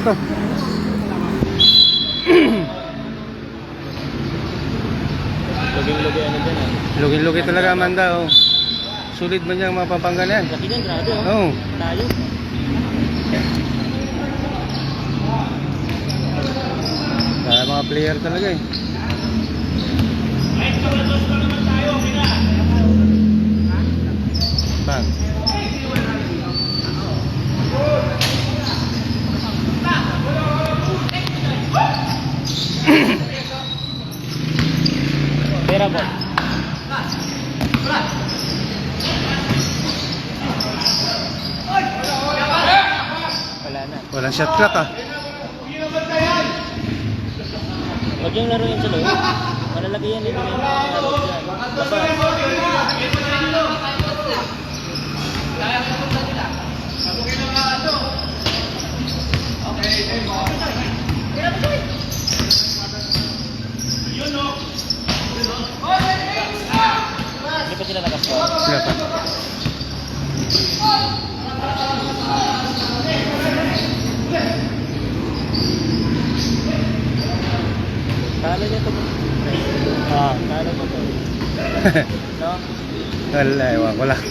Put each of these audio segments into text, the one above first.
to. Luging-lugi ano dyan ah. Lugi-lugi talaga Amanda, oh. Sulit ba niyang mapapanggan yan? Laki dyan, grabe oh. Oo. Tayo. Para mga player talaga eh. Bang. Pera po. Wala na. Walang shot clock ah. Huwag yung laro yan sa loob. Malalaki yan, hindi na yung laro dyan. Labas. Hindi pa sila nakaskor. Sila pa. Talo niya ito. Talo mo ito. No? Wala, ewan ko lang.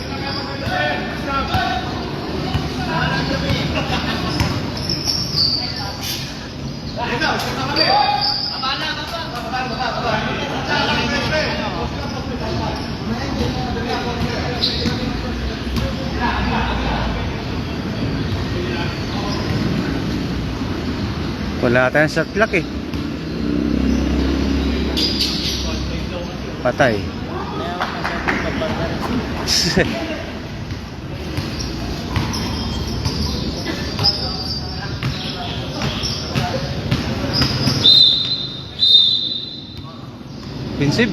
Wala tayong shot clock eh. Patay. Nayawan na sa pagbangga rin. Pinsib.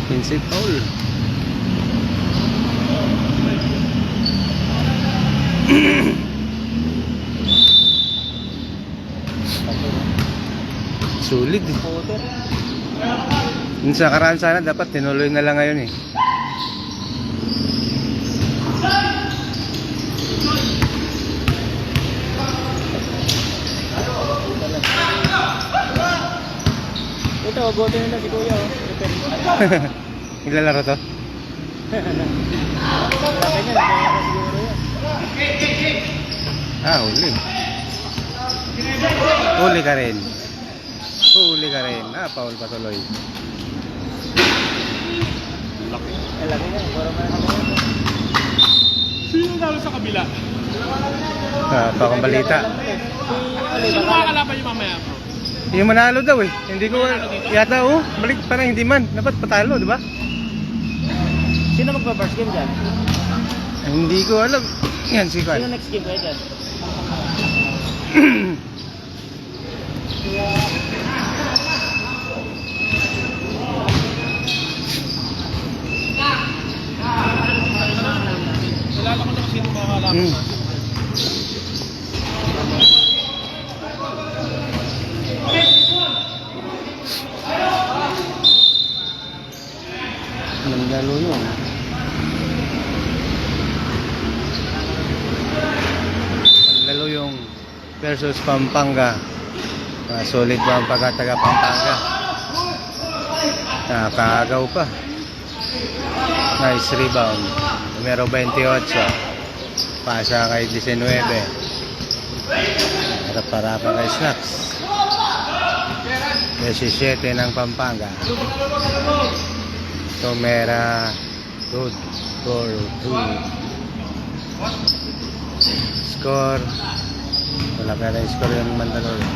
Pinsib foul. Sulit eh. Puter. Yung sa karaan sana dapat tinuloy na lang ngayon eh. Ito, agotin nila si Kuya oh. Ilalaro to? Sabi niya, nagkaya na siguro yan. Huli. Huli ka rin. Huli ka rin. Foul patuloy. Laki niya, parang ano. Sino nalo sa kabila? Pakang balita. Sino makakalaban yung mamaya bro? Yung manalo daw eh. Hindi ko yata balik parang hindi man. Dapat patalo, di ba? Sino magpa-first game dyan? Hindi ko alam. Yan si Sino Kwan. next game kayo dyan? Wala ko na sino makakalaban. Anong lalo yun? Lalo yung versus Pampanga. Solid ba ang pagkataga Pampanga? Nakagaw pa. Nice rebound. Numero 28. Pasa kay 19. Harap-harapan kay Snacks. 17 ng Pampanga. Tomera. Good. Score 2. Score. Wala ka rin score yung Mandalore.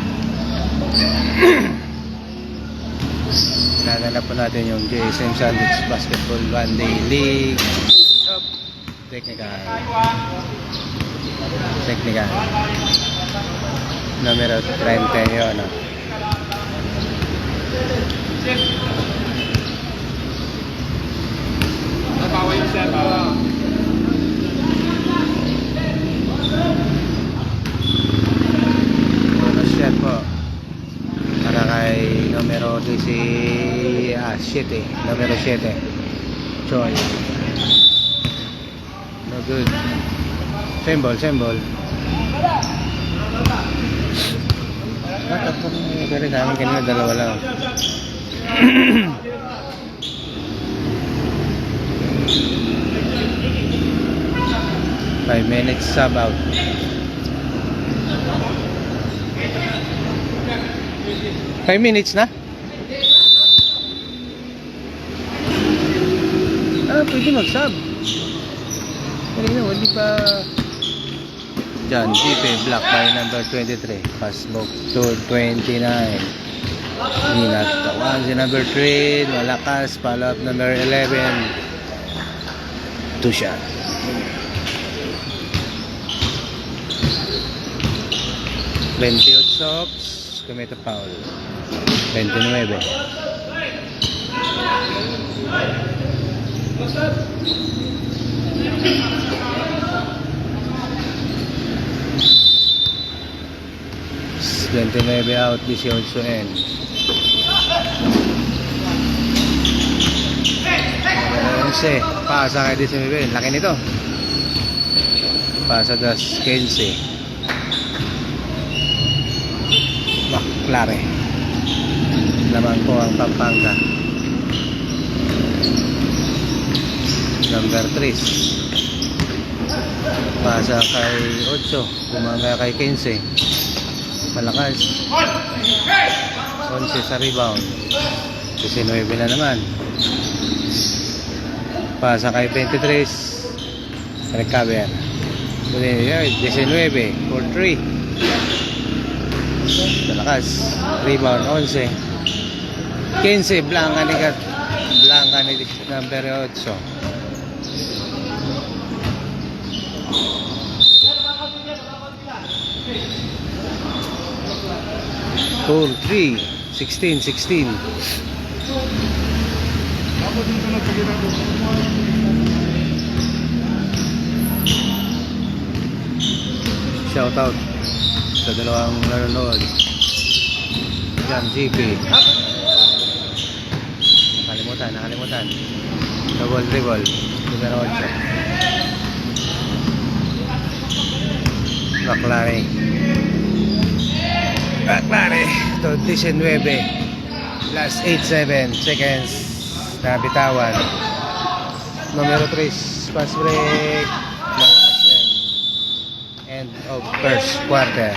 Naganap po natin yung JSM Sandwich Basketball One Day League. Technical. Numero 30 yun. Nabawa yung set. Bonus shot po. Para kay numero 7. Numero 7. Choi. good. Same ball, same ball. Tatapos na rin sa amin kanina, dalawa lang. 5 minutes sub out. Five minutes na? Pwede mag-sub. Kanina, hindi pa... John Gipe, block by number 23. Passbook to 29. Minat Tawan si number 3. Malakas, follow up number 11. 2 shot. Plenty of stops. Commit a foul. 29. Out, 18 N. Pasa kay 19. Laki nito. Pasa das 15. Klare. Naman po ang Pampanga. Number 3. Pasa kay 8. Bumangga kay 15. Malakas. 11 sa rebound. 19 na naman. Pasa kay 23. Recover. 19 for 3. Malakas. Rebound 11. 15 Blanca ni number 8. Four, 3, 16. Shout out sa dalawang nanonood. John GP. Nakalimutan. Double dribble. Numero 8. Baklari to 19. Last 8-7 seconds na bitawan. Numero 3 pass break. Malakas din. End of first quarter.